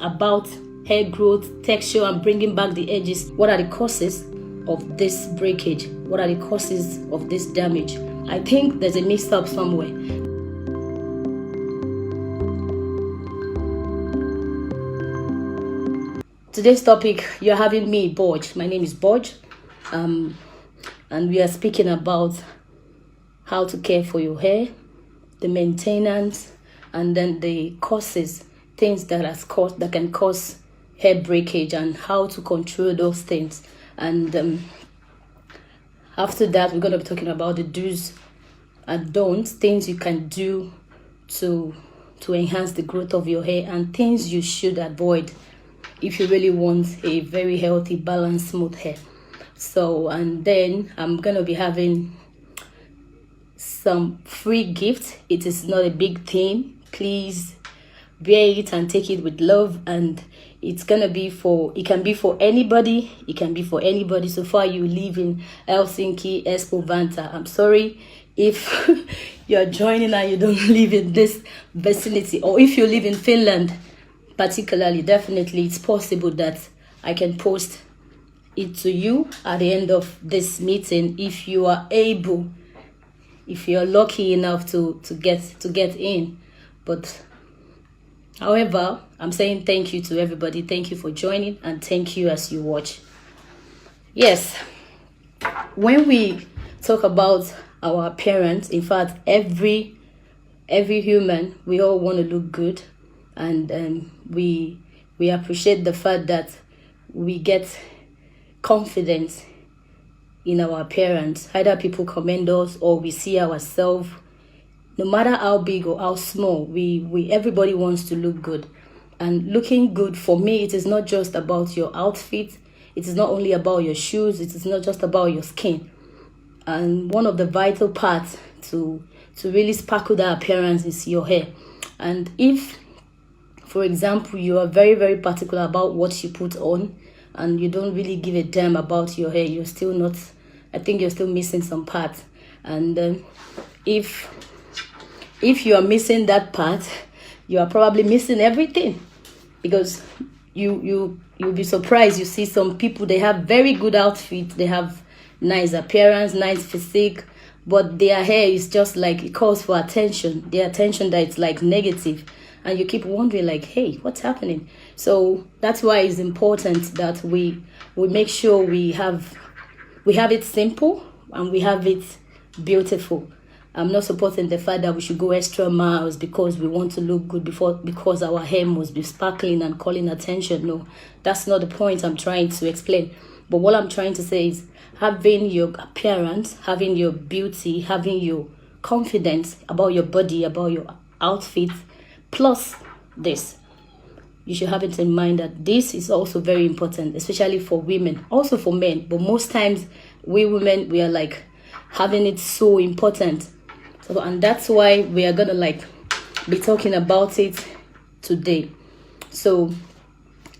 about hair growth, texture, and bringing back the edges. What are the causes of this breakage? What are the causes of this damage? I think there's a mix up somewhere. Today's topic, you're having me, Borge. My name is Borge, and we are speaking about how to care for your hair, the maintenance, and then the causes, things that can cause hair breakage, and how to control those things. And after that, we're going to be talking about the do's and don'ts, things you can do to enhance the growth of your hair, and things you should avoid if you really want a very healthy, balanced, smooth hair. So, and then I'm going to be having some free gifts. It is not a big thing. Please bear it and take it with love, and it's gonna be it can be for anybody. It can be for anybody. So far, you live in Helsinki, Espoo, Vantaa. I'm sorry if you're joining and you don't live in this vicinity, or if you live in Finland particularly. Definitely it's possible that I can post it to you at the end of this meeting if you are able, if you're lucky enough to get in. But however, I'm saying thank you to everybody. Thank you for joining, and thank you as you watch. Yes, when we talk about our appearance, in fact, every human, we all want to look good, and we appreciate the fact that we get confidence in our appearance. Either people commend us or we see ourselves. No matter how big or how small, everybody wants to look good. And looking good, for me, it is not just about your outfit. It is not only about your shoes. It is not just about your skin. And one of the vital parts to really sparkle that appearance is your hair. And if, for example, you are very, very particular about what you put on, and you don't really give a damn about your hair, you're still not, I think you're still missing some parts. And if you are missing that part, you are probably missing everything, because you'll be surprised. You see some people, they have very good outfits, they have nice appearance, nice physique, but their hair is just like, it calls for attention. The attention that it's like negative, and you keep wondering like, hey, what's happening? So that's why it's important that we make sure we have it simple and we have it beautiful. I'm not supporting the fact that we should go extra miles because we want to look good, because our hair must be sparkling and calling attention. No, that's not the point I'm trying to explain. But what I'm trying to say is having your appearance, having your beauty, having your confidence about your body, about your outfit, plus this. You should have it in mind that this is also very important, especially for women, also for men. But most times we women, we are like having it so important. So, and that's why we are gonna like be talking about it today. So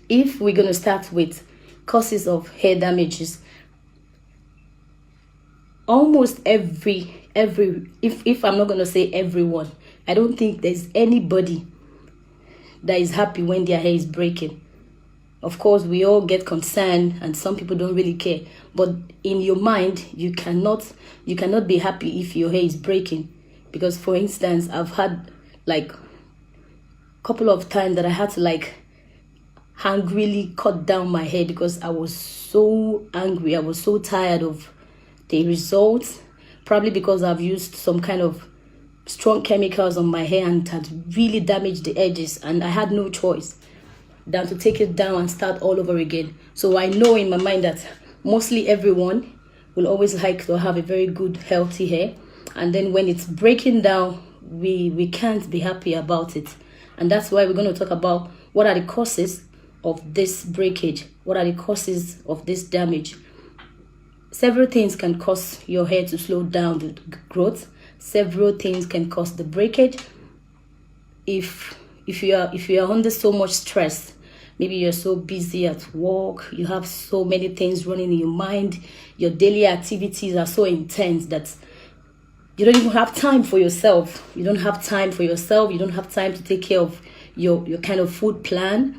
if we're gonna start with causes of hair damages, almost every if I'm not gonna say everyone, I don't think there's anybody that is happy when their hair is breaking. Of course, we all get concerned, and some people don't really care. But in your mind, you cannot be happy if your hair is breaking. Because, for instance, I've had like a couple of times that I had to like angrily cut down my hair because I was so angry. I was so tired of the results. Probably because I've used some kind of strong chemicals on my hair and it had really damaged the edges, and I had no choice than to take it down and start all over again. So I know in my mind that mostly everyone will always like to have a very good, healthy hair. And then when it's breaking down, we can't be happy about it. And that's why we're going to talk about what are the causes of this breakage. What are the causes of this damage? Several things can cause your hair to slow down the growth. Several things can cause the breakage. If you are under so much stress, maybe you're so busy at work, you have so many things running in your mind, your daily activities are so intense that you don't even have time for yourself. You don't have time to take care of your kind of food plan.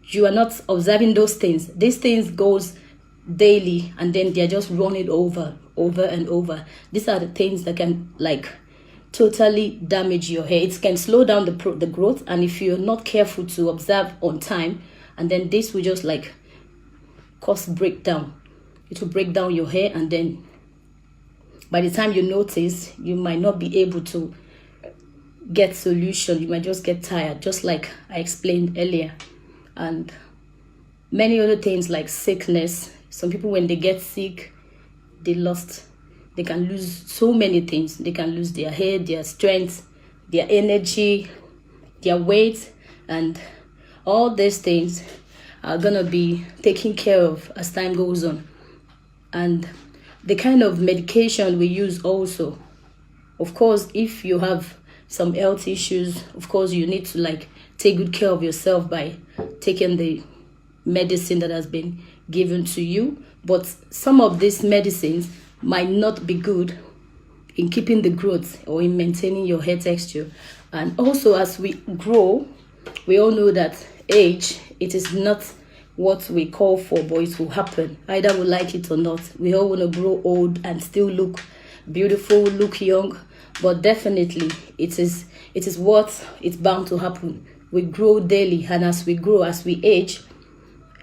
you are not observing those things. These things goes daily, and then they're just running over and over. These are the things that can like totally damage your hair. It can slow down the growth, and if you're not careful to observe on time, and then this will just like cause breakdown. It will break down your hair, and then by the time you notice, you might not be able to get solution. You might just get tired, just like I explained earlier. And many other things like sickness. Some people, when they get sick, they can lose so many things. They can lose their hair, their strength, their energy, their weight, and all these things are gonna be taken care of as time goes on. And the kind of medication we use also, of course, if you have some health issues, of course you need to like take good care of yourself by taking the medicine that has been given to you. But some of these medicines might not be good in keeping the growth or in maintaining your hair texture. And also, as we grow, we all know that age, it is not what we call for, but it will happen. Either we like it or not. We all want to grow old and still look beautiful, look young. But definitely, it is what it's bound to happen. We grow daily, and as we grow, as we age,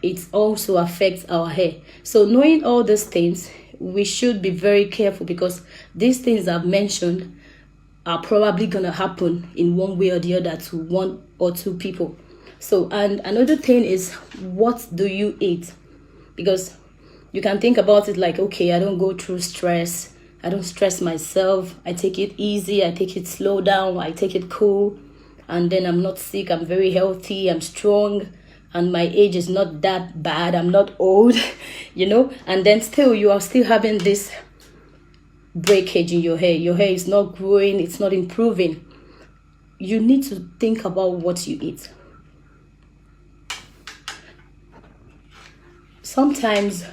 it also affects our hair. So knowing all these things, we should be very careful, because these things I've mentioned are probably going to happen in one way or the other to one or two people. So, and another thing is, what do you eat? Because you can think about it like, okay, I don't go through stress. I don't stress myself. I take it easy. I take it slow down. I take it cool. And then I'm not sick. I'm very healthy. I'm strong. And my age is not that bad. I'm not old, you know. And then still, you are still having this breakage in your hair. Your hair is not growing. It's not improving. You need to think about what you eat. Sometimes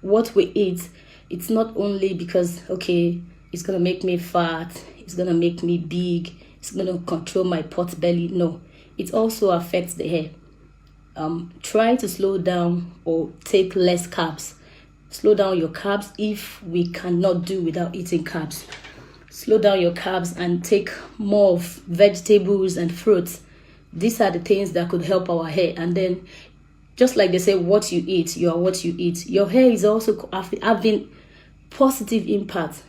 what we eat, it's not only because, okay, it's going to make me fat, it's going to make me big, it's going to control my pot belly. No, it also affects the hair. Try to slow down or take less carbs. Slow down your carbs if we cannot do without eating carbs. Slow down your carbs and take more of vegetables and fruits. These are the things that could help our hair. And then, just like they say, what you eat, you are what you eat. Your hair is also having positive impact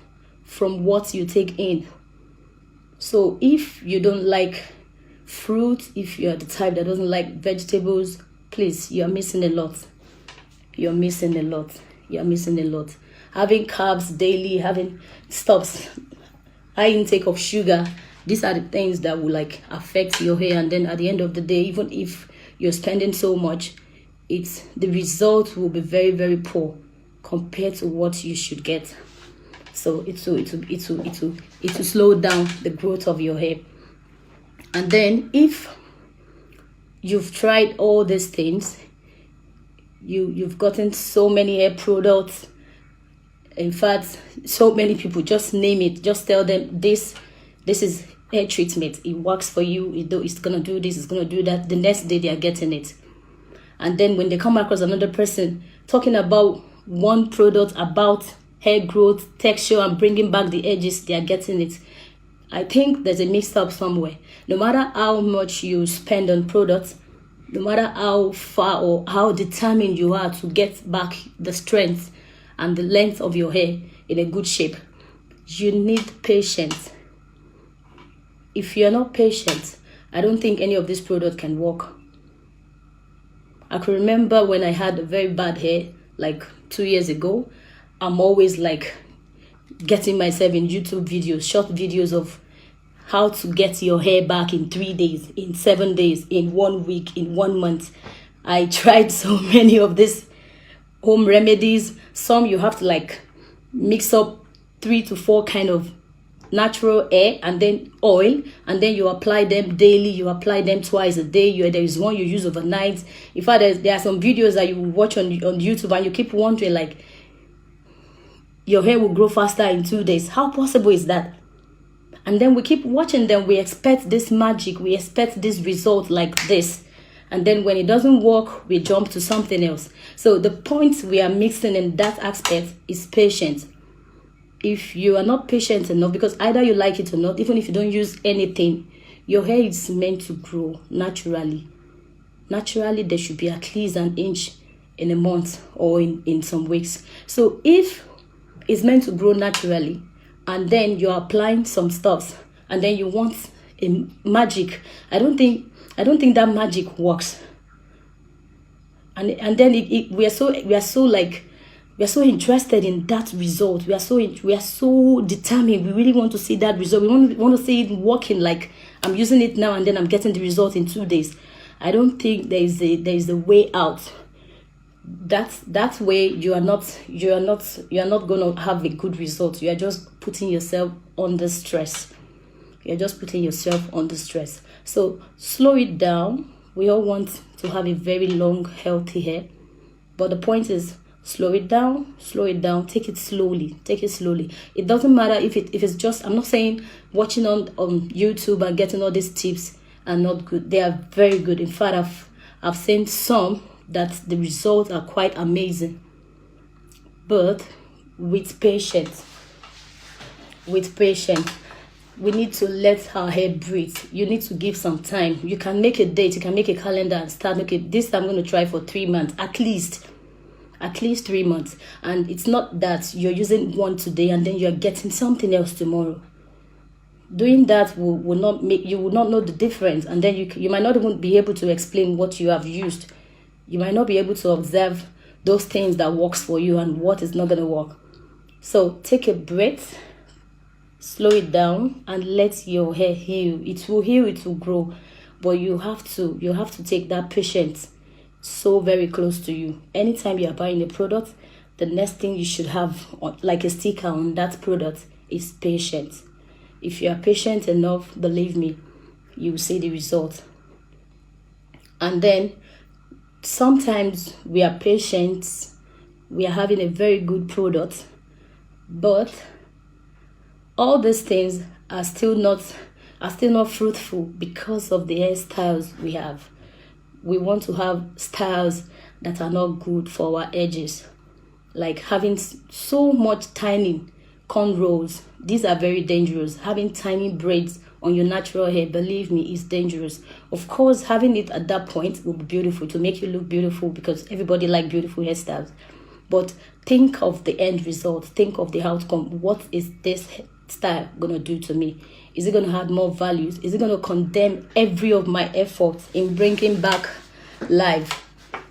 from what you take in. So if you don't like fruit, if you're the type that doesn't like vegetables, please, you're missing a lot. You're missing a lot. You're missing a lot. Having carbs daily, having stops, high intake of sugar, these are the things that will like affect your hair. And then at the end of the day, even if you're spending so much, the result will be very, very poor compared to what you should get. So it will slow down the growth of your hair. And then if you've tried all these things, you've gotten so many hair products. In fact, so many people, just name it, just tell them this is hair treatment, it works for you, it's gonna do this, it's gonna do that. The next day they are getting it. And then when they come across another person talking about one product about hair growth, texture, and bringing back the edges, they are getting it. I think there's a mix up somewhere. No matter how much you spend on products, no matter how far or how determined you are to get back the strength and the length of your hair in a good shape, you need patience. If you're not patient, I don't think any of this product can work. I can remember when I had very bad hair, like 2 years ago, I'm always like getting myself in YouTube videos, short videos of how to get your hair back in 3 days, in 7 days, in 1 week, in 1 month. I tried so many of these home remedies. Some you have to like mix up 3 to 4 kind of natural hair and then oil, and then you apply them daily. You apply them twice a day. There is one you use overnight. In fact, there are some videos that you watch on YouTube and you keep wondering like, your hair will grow faster in 2 days. How possible is that? And then we keep watching them. We expect this magic. We expect this result like this. and then when it doesn't work, we jump to something else. So the point we are mixing in that aspect is patience. If you are not patient enough, because either you like it or not, even if you don't use anything, your hair is meant to grow naturally. Naturally, there should be at least an inch in a month or in some weeks. So if it's meant to grow naturally, and then you're applying some stuff, and then you want a magic, I don't think that magic works. And then we are so interested in that result. We are so determined. We really want to see that result. We want to see it working. Like, I'm using it now and then I'm getting the result in 2 days. I don't think there is a way out. That way you are not going to have a good result. You are just putting yourself under stress. You're just putting yourself under stress. So slow it down. We all want to have a very long, healthy hair. But the point is, slow it down, take it slowly. It doesn't matter if it's just, I'm not saying watching on YouTube and getting all these tips are not good. They are very good. In fact, I've seen some that the results are quite amazing. But with patience, we need to let our hair breathe. You need to give some time. You can make a date, you can make a calendar and start, okay, this I'm going to try for 3 months, at least 3 months. And it's not that you're using one today and then you're getting something else tomorrow. Doing that will not make, you will not know the difference, and then you might not even be able to explain what you have used. You might not be able to observe those things that works for you and what is not going to work. So take a breath, slow it down, and let your hair heal. It will heal, it will grow, but you have to take that patience so very close to you. Anytime you are buying a product, the next thing you should have, like a sticker on that product, is patience. If you are patient enough, believe me, you will see the result. And then sometimes we are patient, we are having a very good product, but all these things are still not fruitful because of the hairstyles we have. We want to have styles that are not good for our edges, like having so much tiny cornrows. These are very dangerous. Having tiny braids on your natural hair, believe me, is dangerous. Of course, having it at that point will be beautiful, to make you look beautiful, because everybody likes beautiful hairstyles. But think of the end result. Think of the outcome. What is this style going to do to me? Is it going to have more values? Is it going to condemn every of my efforts in bringing back life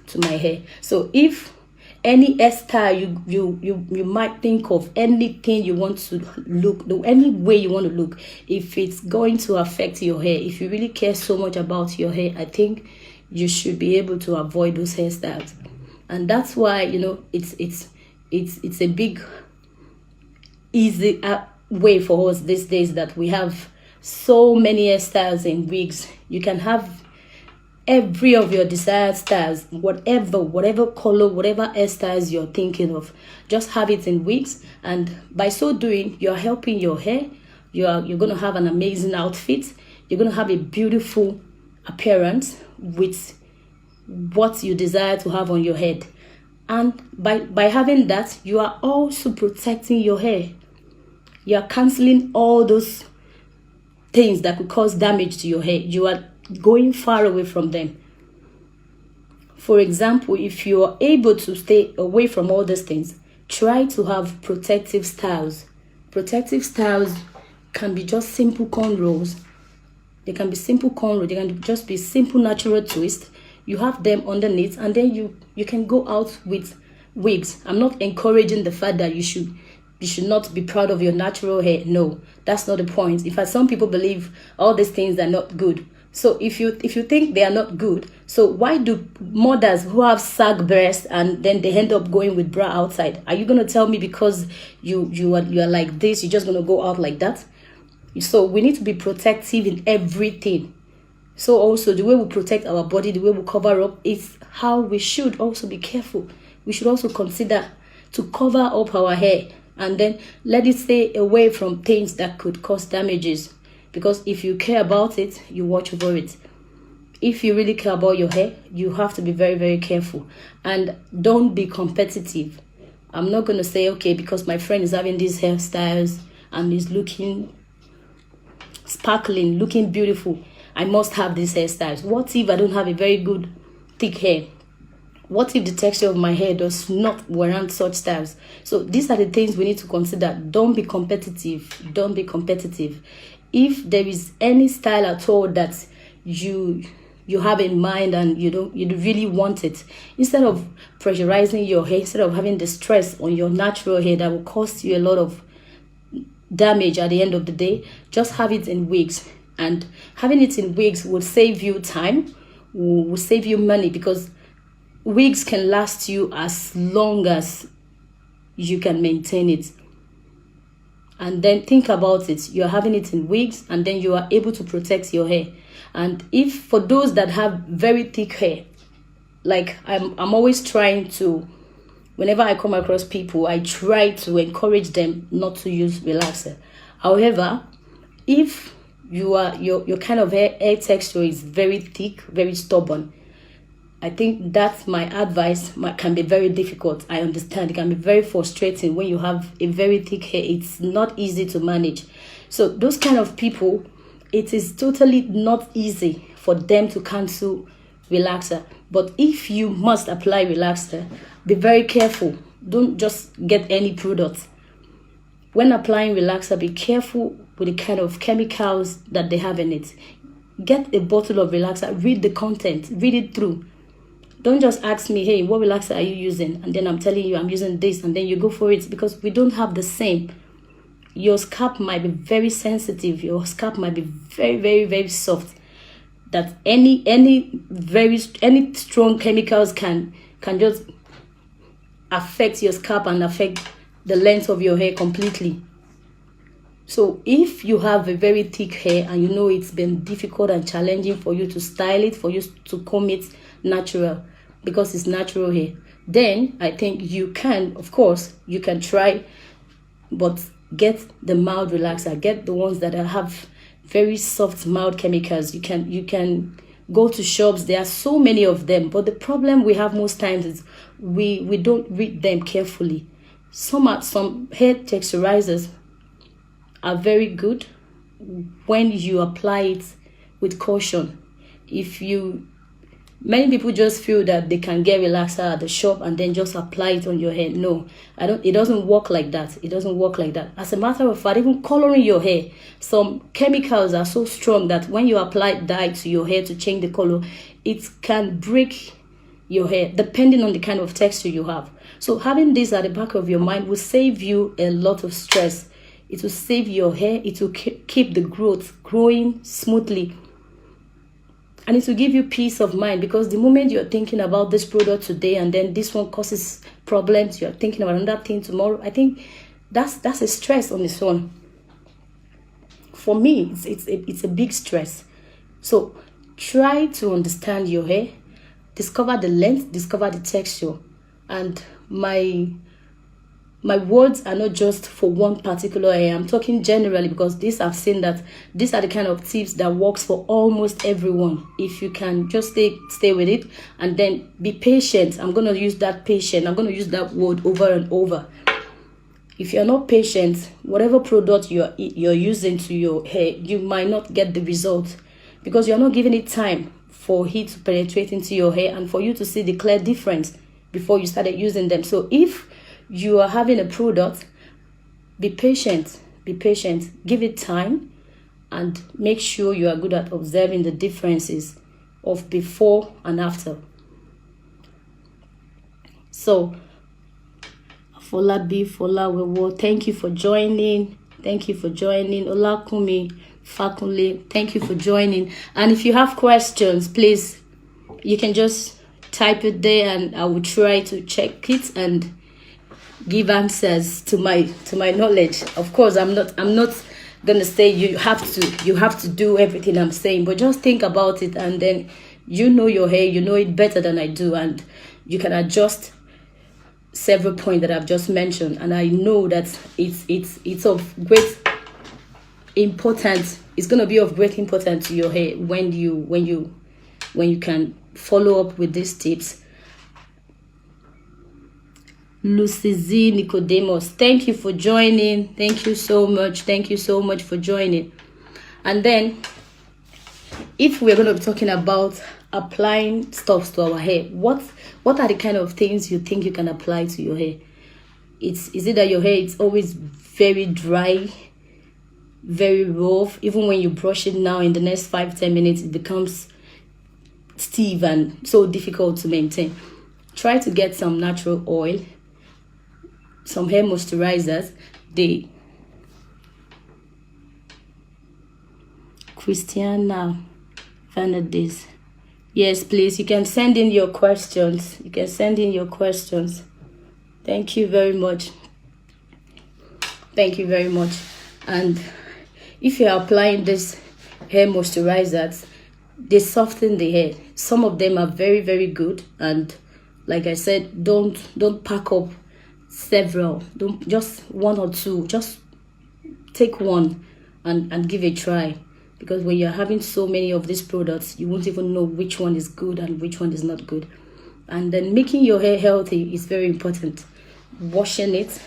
to my hair? So if any hairstyle you might think of, anything you want to look, any way you want to look, if it's going to affect your hair, if you really care so much about your hair, I think you should be able to avoid those hairstyles. And that's why, it's a big easy way for us these days that we have so many hairstyles in wigs. You can have every of your desired styles, whatever color, whatever hairstyles you're thinking of, just have it in wigs. And by so doing, you're helping your hair. You're going to have an amazing outfit. You're going to have a beautiful appearance with what you desire to have on your head. And by having that, you are also protecting your hair. You are canceling all those things that could cause damage to your hair. You are going far away from them. For example, if you are able to stay away from all these things, try to have protective styles. Protective styles can be just simple cornrows. They can be simple cornrows. They can just be simple natural twist. You have them underneath, and then you can go out with wigs. I'm not encouraging the fact that you should not be proud of your natural hair. No, that's not the point. In fact, some people believe all these things are not good. So if you think they are not good, so why do mothers who have sag breasts and then they end up going with bra outside? Are you going to tell me because you are like this, you're just going to go out like that? So we need to be protective in everything. So also the way we protect our body, the way we cover up, is how we should also be careful. We should also consider to cover up our hair and then let it stay away from things that could cause damages. Because if you care about it, you watch over it. if you really care about your hair, you have to be very, very careful, and don't be competitive. I'm not going to say, okay, because my friend is having these hairstyles and is looking sparkling, looking beautiful, I must have these hairstyles. What if I don't have a very good thick hair? What if the texture of my hair does not warrant such styles? So these are the things we need to consider. Don't be competitive. Don't be competitive. If there is any style at all that you have in mind and you really want it, instead of pressurizing your hair, instead of having the stress on your natural hair that will cost you a lot of damage at the end of the day, just have it in wigs. And having it in wigs will save you time, will save you money, because wigs can last you as long as you can maintain it. And then think about it, you're having it in wigs and then you are able to protect your hair. And if for those that have very thick hair, like I'm always trying to, whenever I come across people, I try to encourage them not to use relaxer. However, if your kind of hair texture is very thick, very stubborn, I think that's my advice. Can be very difficult. I understand it can be very frustrating when you have a very thick hair. It's not easy to manage. So those kind of people, it is totally not easy for them to cancel relaxer. But if you must apply relaxer, be very careful. Don't just get any product. When applying relaxer, be careful with the kind of chemicals that they have in it. Get a bottle of relaxer, read the content, read it through. Don't just ask me, hey, what relaxer are you using? And then I'm telling you I'm using this, and then you go for it, because we don't have the same. Your scalp might be very sensitive. Your scalp might be very, very, very soft. That any strong chemicals can just affect your scalp and affect the length of your hair completely. So if you have a very thick hair and you know it's been difficult and challenging for you to style it, for you to comb it natural, because it's natural hair, then I think you can, of course, you can try, but get the mild relaxer. Get the ones that have very soft, mild chemicals. You can go to shops. There are so many of them, but the problem we have most times is we don't read them carefully. Some hair texturizers are very good when you apply it with caution. Many people just feel that they can get relaxer at the shop and then just apply it on your hair. No, it doesn't work like that. It doesn't work like that. As a matter of fact, even coloring your hair, some chemicals are so strong that when you apply dye to your hair to change the color, it can break your hair depending on the kind of texture you have. So having this at the back of your mind will save you a lot of stress. It will save your hair. It will keep the growth growing smoothly. And it will give you peace of mind, because the moment you're thinking about this product today and then this one causes problems, you're thinking about another thing tomorrow, I think that's a stress on its own. For me, it's a big stress. So try to understand your hair, discover the length, discover the texture. And my words are not just for one particular hair. I'm talking generally, because I've seen that these are the kind of tips that works for almost everyone. If you can just stay with it and then be patient. I'm going to use that patient. I'm going to use that word over and over. If you're not patient, whatever product you're using to your hair, you might not get the result, because you're not giving it time for it to penetrate into your hair and for you to see the clear difference before you started using them. So if you are having a product, be patient, give it time, and make sure you are good at observing the differences of before and after. So, Fola Wewo, thank you for joining. Olakumi Fakunle, thank you for joining. And if you have questions, please, you can just type it there and I will try to check it and give answers to my knowledge. Of course, I'm not gonna say you have to do everything I'm saying, but just think about it, and then you know your hair, you know it better than I do, and you can adjust several points that I've just mentioned. And I know that it's of great importance. It's gonna be of great importance to your hair when you when you can follow up with these tips. Lucy Z Nicodemus, thank you for joining. Thank you so much. Thank you so much for joining. And then, if we're going to be talking about applying stuffs to our hair, what are the kind of things you think you can apply to your hair? Is it that your hair is always very dry, very rough? Even when you brush it now, in the next 5-10 minutes, it becomes stiff and so difficult to maintain. Try to get some natural oil, some hair moisturizers. Christiana Vanadis, yes, please, you can send in your questions. Thank you very much. And if you're applying this hair moisturizers, they soften the hair. Some of them are very, very good, and like I said, don't pack up several. Don't just one or two. Just take one and give it a try, because when you're having so many of these products, you won't even know which one is good and which one is not good. And then making your hair healthy is very important. Washing it,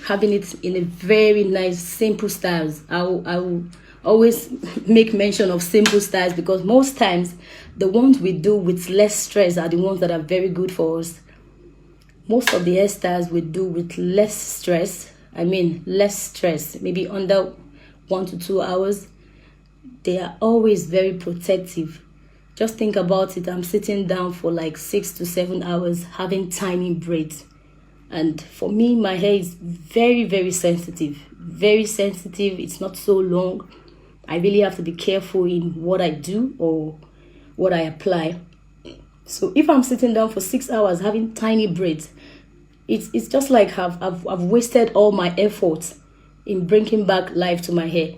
having it in a very nice simple styles. I will always make mention of simple styles, because most times the ones we do with less stress are the ones that are very good for us. Most of the hairstyles we do with less stress, maybe under 1 to 2 hours, they are always very protective. Just think about it. I'm sitting down for like 6 to 7 hours having tiny braids. And for me, my hair is very, very sensitive. Very sensitive. It's not so long. I really have to be careful in what I do or what I apply. So if I'm sitting down for 6 hours having tiny braids, it's just like I've wasted all my efforts in bringing back life to my hair.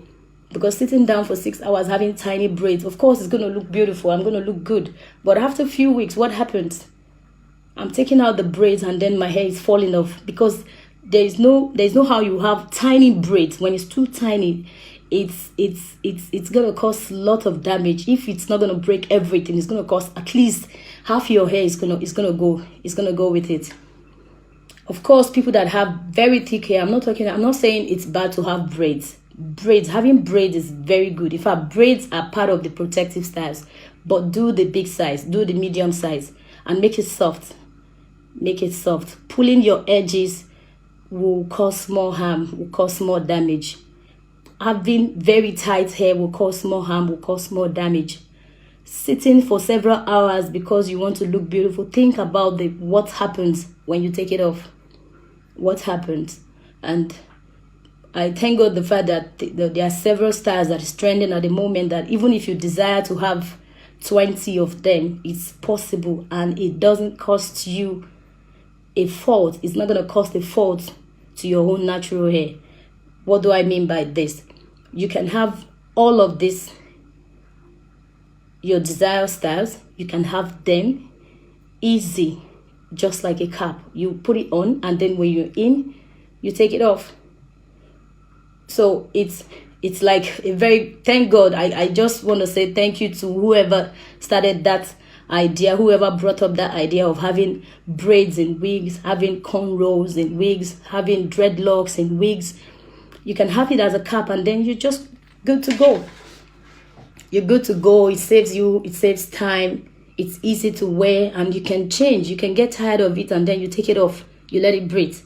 Because sitting down for 6 hours having tiny braids, of course, it's going to look beautiful. I'm going to look good. But after a few weeks, what happens? I'm taking out the braids and then my hair is falling off, because there's no how you have tiny braids. When it's too tiny, it's going to cause a lot of damage. If it's not going to break everything, it's going to cause at least half your hair is going to go with it. Of course, people that have very thick hair, I'm not saying it's bad to have braids. Having braids is very good. In fact, braids are part of the protective styles. But do the big size, do the medium size, and make it soft. Pulling your edges will cause more harm, will cause more damage. Having very tight hair will cause more harm, will cause more damage. Sitting for several hours because you want to look beautiful, think about what happens when you take it off. What happens? And I thank God the fact that there are several styles that is trending at the moment, that even if you desire to have 20 of them, it's possible, and it doesn't cost you a fault. It's not going to cost a fault to your own natural hair. What do I mean by this? You can have all of this, your desired styles, you can have them easy, just like a cap. You put it on, and then when you're in, you take it off. So it's like a very, thank God. I just want to say thank you to whoever started that idea, whoever brought up that idea of having braids in wigs, having cornrows in wigs, having dreadlocks in wigs. You can have it as a cap, and then you're just good to go. You're good to go. It saves time. It's easy to wear, and you can change. You can get tired of it, and then you take it off. You let it breathe.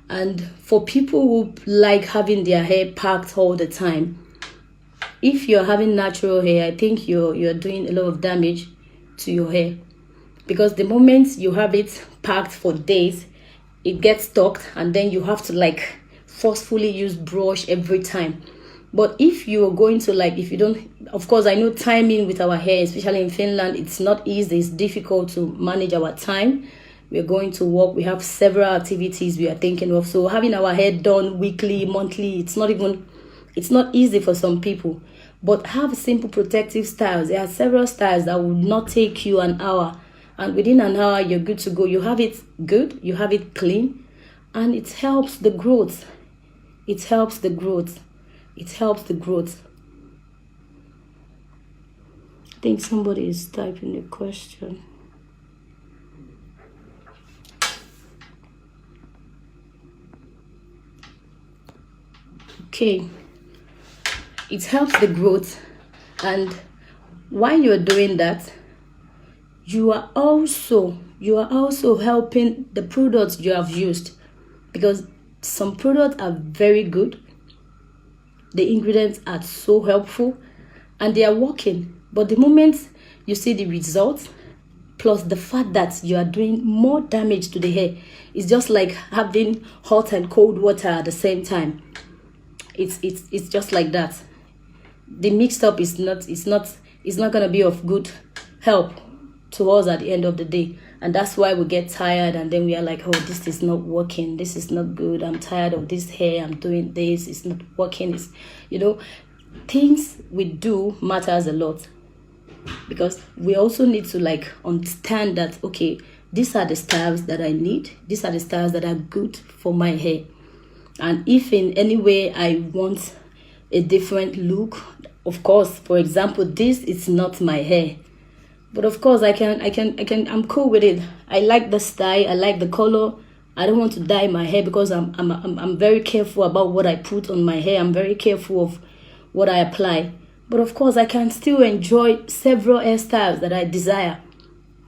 And for people who like having their hair packed all the time, if you're having natural hair, I think you're doing a lot of damage to your hair, because the moment you have it packed for days, it gets stuck, and then you have to forcefully use brush every time. But if you're going to if you don't, of course, I know timing with our hair, especially in Finland, it's not easy. It's difficult to manage our time. We're going to work. We have several activities we are thinking of. So having our hair done weekly, monthly, it's not easy for some people. But have simple protective styles. There are several styles that will not take you an hour. And within an hour, you're good to go. You have it good. You have it clean. And it helps the growth. It helps the growth. think somebody is typing a question. Okay, it helps the growth, and while you're doing that, you are also helping the products you have used, because some products are very good, the ingredients are so helpful and they are working, but the moment you see the results, plus the fact that you are doing more damage to the hair, it's just like having hot and cold water at the same time. It's just like that. The mixed up is not going to be of good help to us at the end of the day, and that's why we get tired, and then we are like, oh, this is not working, this is not good, I'm tired of this hair, I'm doing this, it's not working. It's, things we do matters a lot, because we also need to like understand that, okay, these are the styles that I need, these are the styles that are good for my hair, and if in any way I want a different look, of course, for example, this is not my hair, but of course I'm cool with it. I like the style, I like the color. I don't want to dye my hair because I'm very careful about what I put on my hair. I'm very careful of what I apply. But of course, I can still enjoy several hairstyles that I desire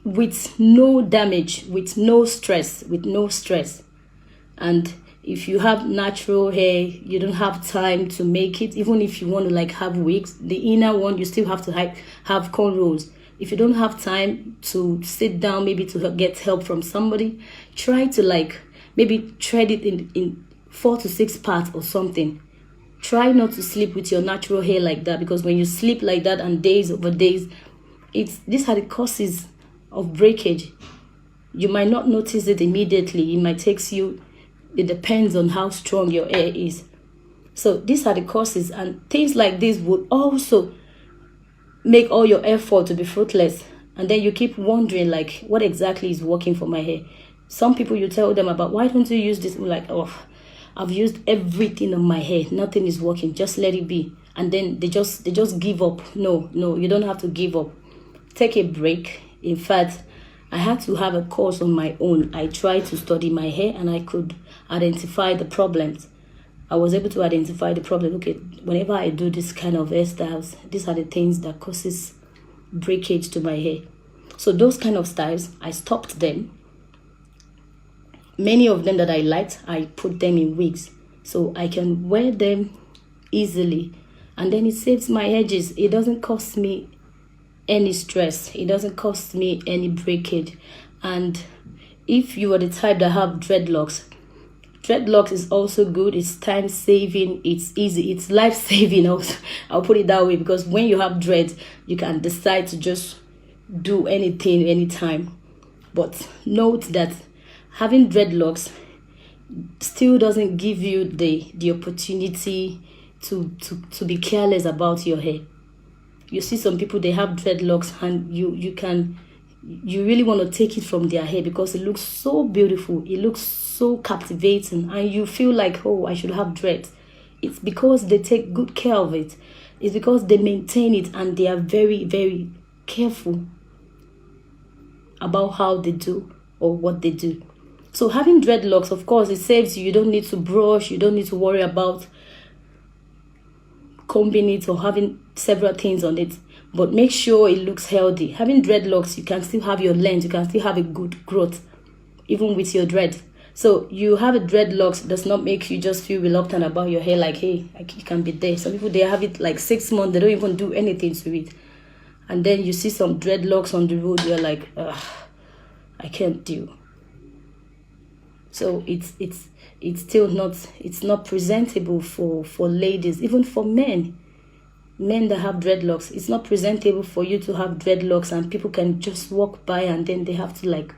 with no damage, with no stress. And if you have natural hair, you don't have time to make it. Even if you want to like have wigs, the inner one, you still have to have cornrows. If you don't have time to sit down, maybe to get help from somebody, try to like maybe thread it in 4 to 6 parts or something. Try not to sleep with your natural hair like that, because when you sleep like that and days over days, these are the causes of breakage. You might not notice it immediately. It might take you, it depends on how strong your hair is. So these are the causes, and things like this would also make all your effort to be fruitless, and then you keep wondering like, what exactly is working for my hair? Some people, you tell them about, why don't you use this? I'm like, oh, I've used everything on my hair, nothing is working, just let it be. And then they just give up. No, you don't have to give up. Take a break. In fact, I had to have a course on my own. I tried to study my hair and I could identify the problems. I was able to identify the problem. Okay, whenever I do this kind of hairstyles, these are the things that causes breakage to my hair. So those kind of styles, I stopped them. Many of them that I liked, I put them in wigs, so I can wear them easily, and then it saves my edges. It doesn't cost me any stress. It doesn't cost me any breakage. And if you are the type that have dreadlocks is also good. It's time saving, it's easy, it's life saving also. I'll put it that way, because when you have dreads, you can decide to just do anything anytime. But note that having dreadlocks still doesn't give you the opportunity to be careless about your hair. You see some people, they have dreadlocks, and you really want to take it from their hair because it looks so beautiful, it looks so captivating, and you feel like, oh, I should have dreads. It's because they take good care of it. It's because they maintain it, and they are very, very careful about how they do or what they do. So having dreadlocks, of course, it saves you. You don't need to brush. You don't need to worry about combing it or having several things on it. But make sure it looks healthy. Having dreadlocks, you can still have your length. You can still have a good growth, even with your dread. So you have a dreadlocks does not make you just feel reluctant about your hair, like, hey, it can be there. Some people, they have it like 6 months. They don't even do anything to it. And then you see some dreadlocks on the road. You're like, ugh, I can't deal. So it's still not presentable for ladies, even for men that have dreadlocks. It's not presentable for you to have dreadlocks and people can just walk by and then they have to like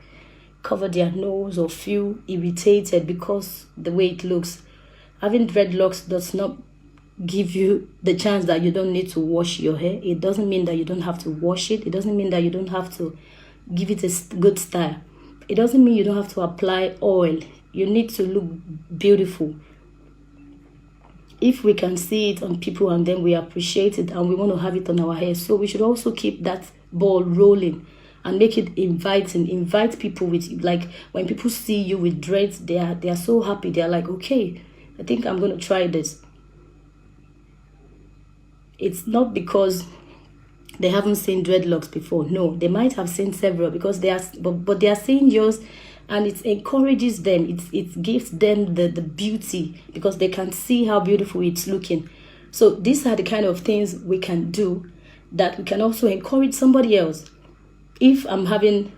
cover their nose or feel irritated because the way it looks. Having dreadlocks does not give you the chance that you don't need to wash your hair. It doesn't mean that you don't have to wash it. It doesn't mean that you don't have to give it a good style. It doesn't mean you don't have to apply oil. You need to look beautiful. if we can see it on people and then we appreciate it and we want to have it on our hair, so we should also keep that ball rolling and make it inviting. Invite people with, like, when people see you with dreads, they are so happy. They're like, okay, I think I'm going to try this. It's not because they haven't seen dreadlocks before. No, they might have seen several, because they are, but they are seeing yours, and it encourages them. It gives them the beauty, because they can see how beautiful it's looking. So these are the kind of things we can do that we can also encourage somebody else. If I'm having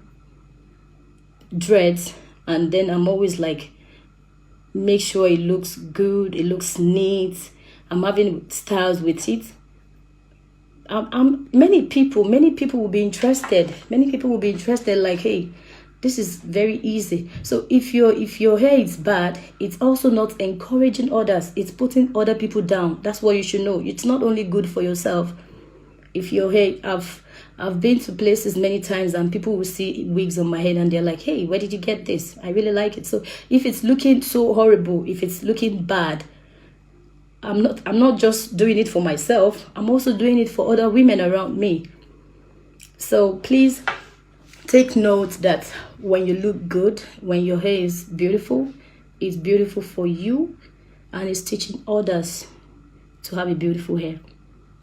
dreads and then I'm always like, make sure it looks good, it looks neat, I'm having styles with it, many people will be interested. Many people will be interested, like, hey, this is very easy. So if your hair is bad, it's also not encouraging others. It's putting other people down. That's what you should know. It's not only good for yourself. If your hair, I've been to places many times and people will see wigs on my head and they're like, hey, where did you get this? I really like it. So if it's looking so horrible, if it's looking bad, I'm not just doing it for myself. I'm also doing it for other women around me. So please take note that when you look good, when your hair is beautiful, it's beautiful for you, and it's teaching others to have a beautiful hair.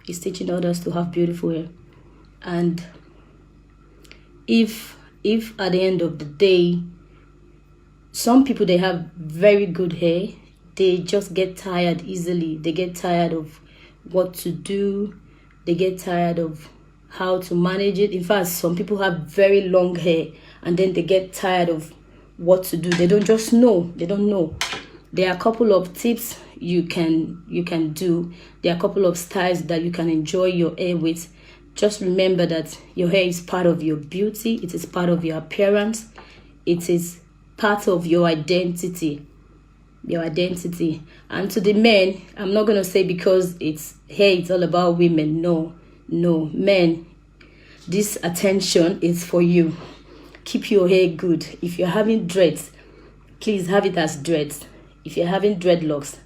It's teaching others to have beautiful hair. And if at the end of the day, some people, they have very good hair, they just get tired easily. They get tired of what to do. They get tired of how to manage it. In fact, some people have very long hair and then they get tired of what to do. They don't just know. They don't know. There are a couple of tips you can do. There are a couple of styles that you can enjoy your hair with. Just remember that your hair is part of your beauty. It is part of your appearance. It is part of your identity. And to the men, I'm not going to say because it's hair, it's all about women. No, men, this attention is for you. Keep your hair good. If you're having dreads, please have it as dreads. If you're having dreadlocks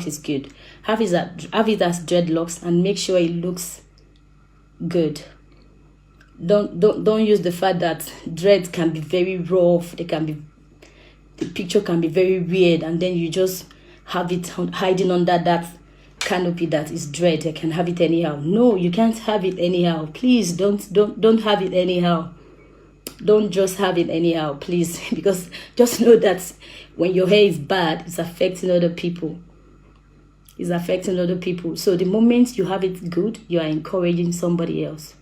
is good. Have it as dreadlocks and make sure it looks good. Don't use the fact that dreads can be very rough. The picture can be very weird, and then you just have it hiding under that canopy that is dread. You can have it anyhow. No, you can't have it anyhow. Please don't have it anyhow. Don't just have it anyhow, please, because just know that when your hair is bad, it's affecting other people. It's affecting other people. So the moment you have it good, you are encouraging somebody else.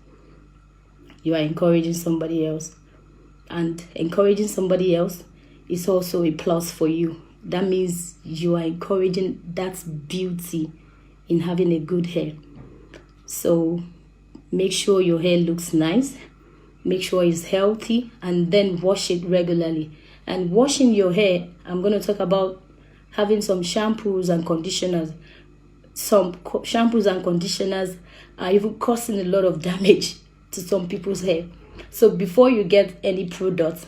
You are encouraging somebody else. And encouraging somebody else is also a plus for you. That means you are encouraging that beauty in having a good hair. So make sure your hair looks nice. Make sure it's healthy, and then wash it regularly. And washing your hair, I'm going to talk about having some shampoos and conditioners. Some shampoos and conditioners are even causing a lot of damage to some people's hair. So before you get any product,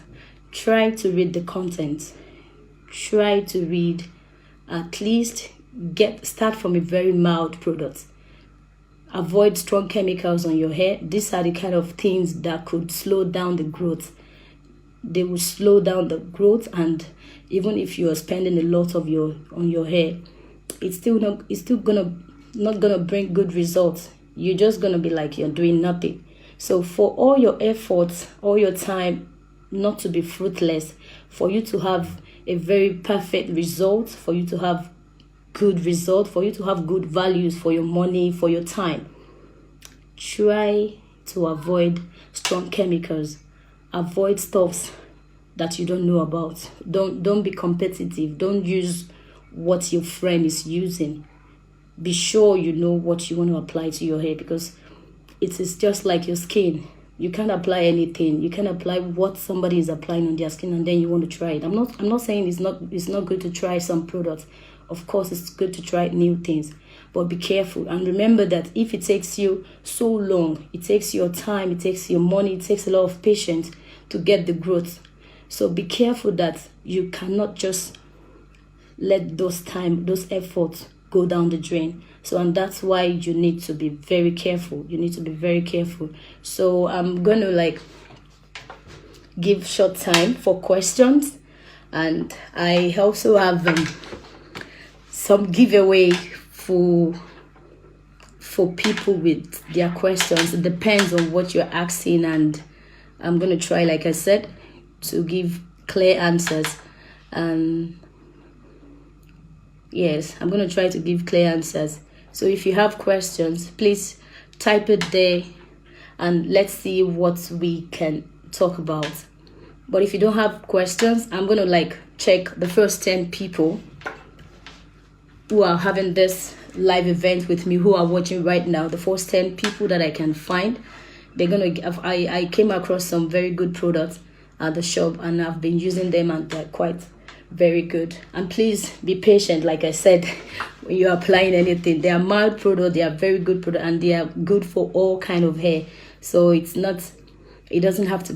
try to read the content. Try to read, at least start from a very mild product. Avoid strong chemicals on your hair. These are the kind of things that could slow down the growth. They will slow down the growth, and even if you are spending a lot on your hair, it's still not gonna bring good results. You're just gonna be like you're doing nothing. So for all your efforts, all your time, not to be fruitless, for you to have a very perfect result, for you to have good result, for you to have good values for your money, for your time, try to avoid strong chemicals. Avoid stuffs that you don't know about. Don't be competitive. Don't use what your friend is using. Be sure you know what you want to apply to your hair, because it is just like your skin. You can't apply anything. You can apply what somebody is applying on their skin, and then you want to try it. I'm not saying it's not good to try some products. Of course, it's good to try new things, but be careful. And remember that if it takes you so long, it takes your time, it takes your money, it takes a lot of patience to get the growth. So be careful that you cannot just let those efforts go down the drain. So, and that's why you need to be very careful. You need to be very careful. So I'm going to like give short time for questions, and I also have some giveaway for people with their questions. It depends on what you're asking, and I'm going to try, like I said, to give clear answers. And yes, I'm going to try to give clear answers. So if you have questions, please type it there and let's see what we can talk about. But if you don't have questions, I'm going to like check the first 10 people who are having this live event with me, who are watching right now. The first 10 people that I can find, they're going to, I came across some very good products at the shop, and I've been using them, and they're quite very good. And please be patient, like I said, when you're applying anything. They are mild products, they are very good products, and they are good for all kind of hair. So it's not, it doesn't have to